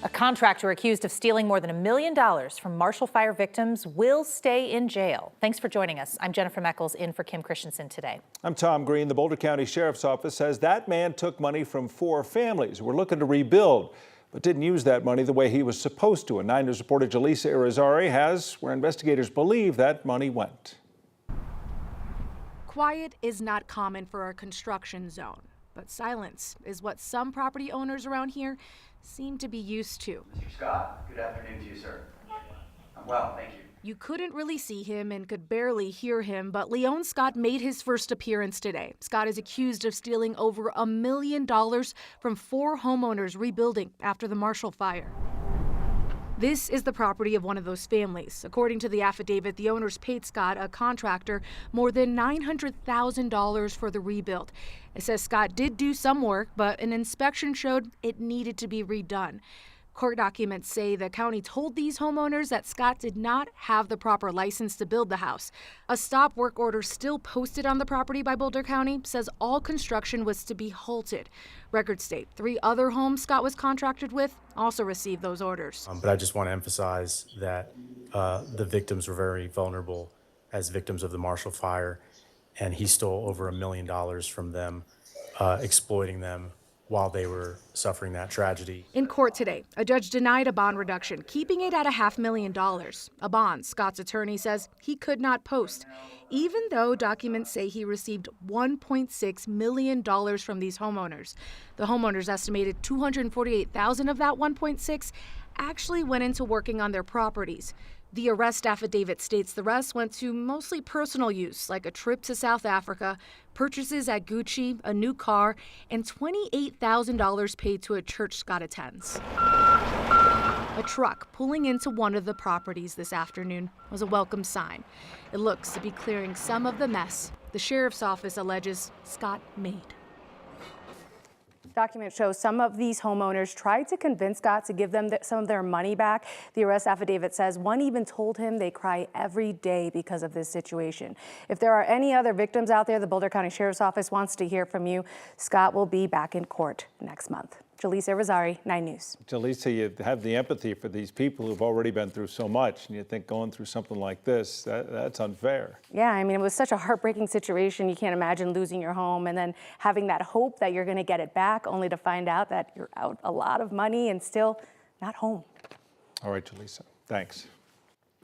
A contractor accused of stealing more than $1 million from Marshall Fire victims will stay in jail. Thanks for joining us. I'm Jennifer Meckles in for Kim Christensen today. I'm Tom Green. The Boulder County Sheriff's Office says that man took money from 4 families who were looking to rebuild, but didn't use that money the way he was supposed to. And 9 News reporter Jaleesa Irizarry has where investigators believe that money went. Quiet is not common for a construction zone, but silence is what some property owners around here seem to be used to. Mr. Scott, good afternoon to you, sir. I'm well, thank you. You couldn't really see him and could barely hear him, but Leon Scott made his first appearance today. Scott is accused of stealing over $1 million from 4 homeowners rebuilding after the Marshall Fire. This is the property of one of those families. According to the affidavit, the owners paid Scott, a contractor, more than $900,000 for the rebuild. It says Scott did do some work, but an inspection showed it needed to be redone. Court documents say the county told these homeowners that Scott did not have the proper license to build the house. A stop work order still posted on the property by Boulder County says all construction was to be halted. Records state 3 other homes Scott was contracted with also received those orders. But I just want to emphasize that the victims were very vulnerable as victims of the Marshall Fire, and he stole over $1 million from them, exploiting them while they were suffering that tragedy. In court today, a judge denied a bond reduction, keeping it at $500,000. A bond Scott's attorney says he could not post, even though documents say he received $1.6 million from these homeowners. The homeowners estimated $248,000 of that $1.6 actually went into working on their properties. The arrest affidavit states the rest went to mostly personal use, like a trip to South Africa, purchases at Gucci, a new car, and $28,000 paid to a church Scott attends. A truck pulling into one of the properties this afternoon was a welcome sign. It looks to be clearing some of the mess the sheriff's office alleges Scott made. Documents show some of these homeowners tried to convince Scott to give them some of their money back. The arrest affidavit says one even told him they cry every day because of this situation. If there are any other victims out there, the Boulder County Sheriff's Office wants to hear from you. Scott will be back in court next month. Jaleesa Irizarry, 9 News. Jaleesa, you have the empathy for these people who've already been through so much, and you think going through something like this, that's unfair. Yeah, I mean, it was such a heartbreaking situation. You can't imagine losing your home and then having that hope that you're going to get it back, only to find out that you're out a lot of money and still not home. All right, Jaleesa, thanks.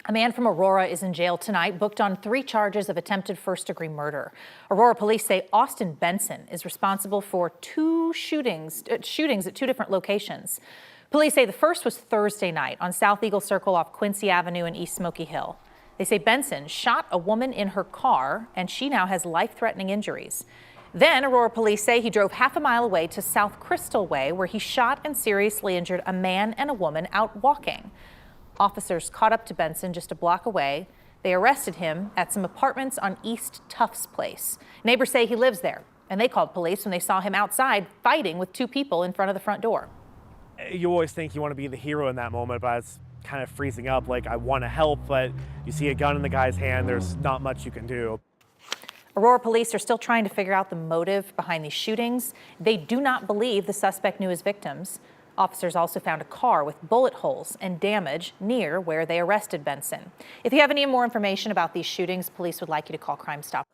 A man from Aurora is in jail tonight, booked on 3 charges of attempted first-degree murder. Aurora police say Austin Benson is responsible for 2 shootings at 2 different locations. Police say the first was Thursday night on South Eagle Circle off Quincy Avenue in East Smoky Hill. They say Benson shot a woman in her car, and she now has life-threatening injuries. Then Aurora police say he drove half a mile away to South Crystal Way, where he shot and seriously injured a man and a woman out walking. Officers caught up to Benson just a block away. They arrested him at some apartments on East Tufts Place. Neighbors say he lives there, and they called police when they saw him outside fighting with 2 people in front of the front door. You always think you want to be the hero in that moment, but it's kind of freezing up. Like, I want to help, but you see a gun in the guy's hand, there's not much you can do. Aurora police are still trying to figure out the motive behind these shootings. They do not believe the suspect knew his victims. Officers also found a car with bullet holes and damage near where they arrested Benson. If you have any more information about these shootings, police would like you to call Crime Stoppers.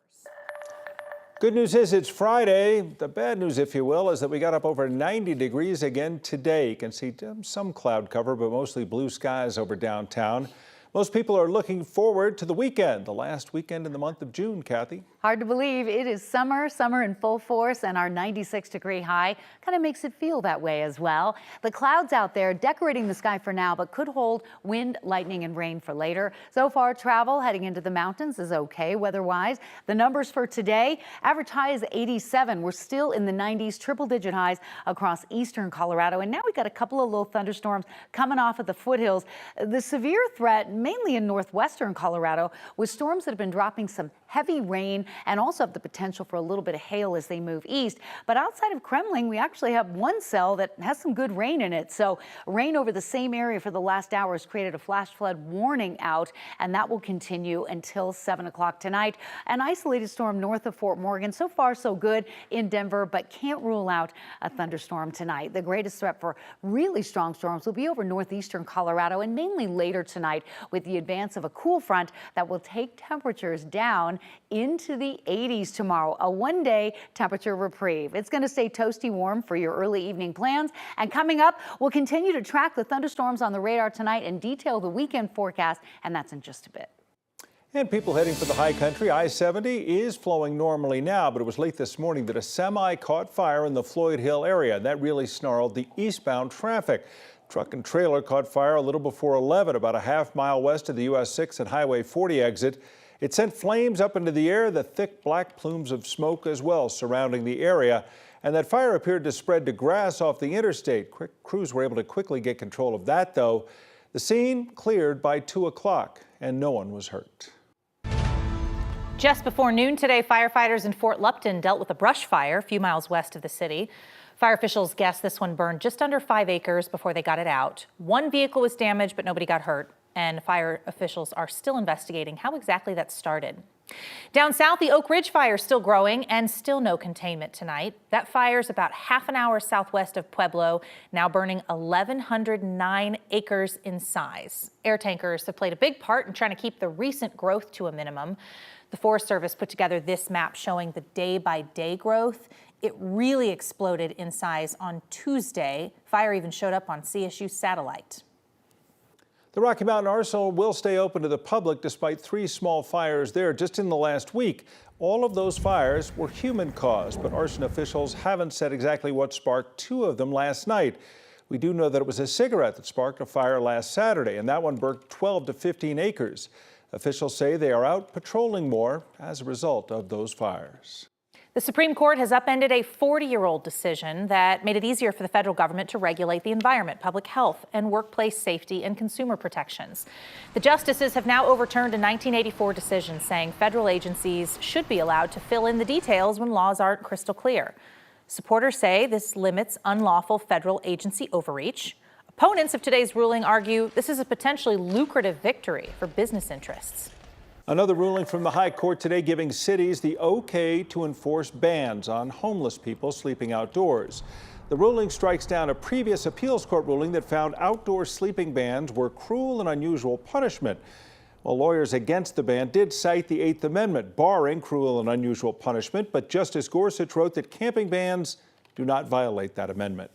Good news is it's Friday. The bad news, if you will, is that we got up over 90 degrees again today. You can see some cloud cover, but mostly blue skies over downtown. Most people are looking forward to the weekend, the last weekend in the month of June, Kathy. Hard to believe it is summer in full force, and our 96-degree high kind of makes it feel that way as well. The clouds out there decorating the sky for now, but could hold wind, lightning, and rain for later. So far, travel heading into the mountains is okay weather-wise. The numbers for today, average high is 87. We're still in the 90s, triple-digit highs across eastern Colorado, and now we've got a couple of low thunderstorms coming off of the foothills. The severe threat mainly in northwestern Colorado, with storms that have been dropping some heavy rain and also have the potential for a little bit of hail as they move east. But outside of Kremlin, we actually have one cell that has some good rain in it. So rain over the same area for the last hour has created a flash flood warning out, and that will continue until 7 o'clock tonight. An isolated storm north of Fort Morgan. So far, so good in Denver, but can't rule out a thunderstorm tonight. The greatest threat for really strong storms will be over northeastern Colorado and mainly later tonight with the advance of a cool front that will take temperatures down into the 80s tomorrow. A one-day temperature reprieve. It's going to stay toasty warm for your early evening plans. And coming up, we'll continue to track the thunderstorms on the radar tonight and detail the weekend forecast, and that's in just a bit. And people heading for the high country, I-70 is flowing normally now, but it was late this morning that a semi caught fire in the Floyd Hill area. That really snarled the eastbound traffic. Truck and trailer caught fire a little before 11, about a half-mile west of the US 6 and Highway 40 exit. It sent flames up into the air, the thick black plumes of smoke as well surrounding the area. And that fire appeared to spread to grass off the interstate. Crews were able to quickly get control of that, though. The scene cleared by 2 o'clock, and no one was hurt. Just before noon today, firefighters in Fort Lupton dealt with a brush fire a few miles west of the city. Fire officials guess this one burned just under 5 acres before they got it out. One vehicle was damaged, but nobody got hurt. And fire officials are still investigating how exactly that started. Down south, the Oak Ridge fire is still growing and still no containment tonight. That fire is about half an hour southwest of Pueblo, now burning 1,109 acres in size. Air tankers have played a big part in trying to keep the recent growth to a minimum. The Forest Service put together this map showing the day-by-day growth. It really exploded in size on Tuesday. Fire even showed up on CSU satellite. The Rocky Mountain Arsenal will stay open to the public despite 3 small fires there just in the last week. All of those fires were human-caused, but arson officials haven't said exactly what sparked 2 of them last night. We do know that it was a cigarette that sparked a fire last Saturday, and that one burnt 12 to 15 acres. Officials say they are out patrolling more as a result of those fires. The Supreme Court has upended a 40-year-old decision that made it easier for the federal government to regulate the environment, public health, and workplace safety and consumer protections. The justices have now overturned a 1984 decision saying federal agencies should be allowed to fill in the details when laws aren't crystal clear. Supporters say this limits unlawful federal agency overreach. Opponents of today's ruling argue this is a potentially lucrative victory for business interests. Another ruling from the High Court today giving cities the okay to enforce bans on homeless people sleeping outdoors. The ruling strikes down a previous appeals court ruling that found outdoor sleeping bans were cruel and unusual punishment. Well, lawyers against the ban did cite the 8th Amendment, barring cruel and unusual punishment, but Justice Gorsuch wrote that camping bans do not violate that amendment.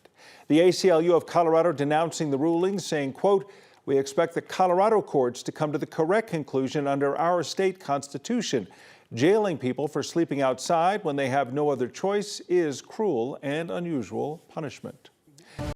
The ACLU of Colorado denouncing the ruling, saying, quote, "We expect the Colorado courts to come to the correct conclusion under our state constitution. Jailing people for sleeping outside when they have no other choice is cruel and unusual punishment."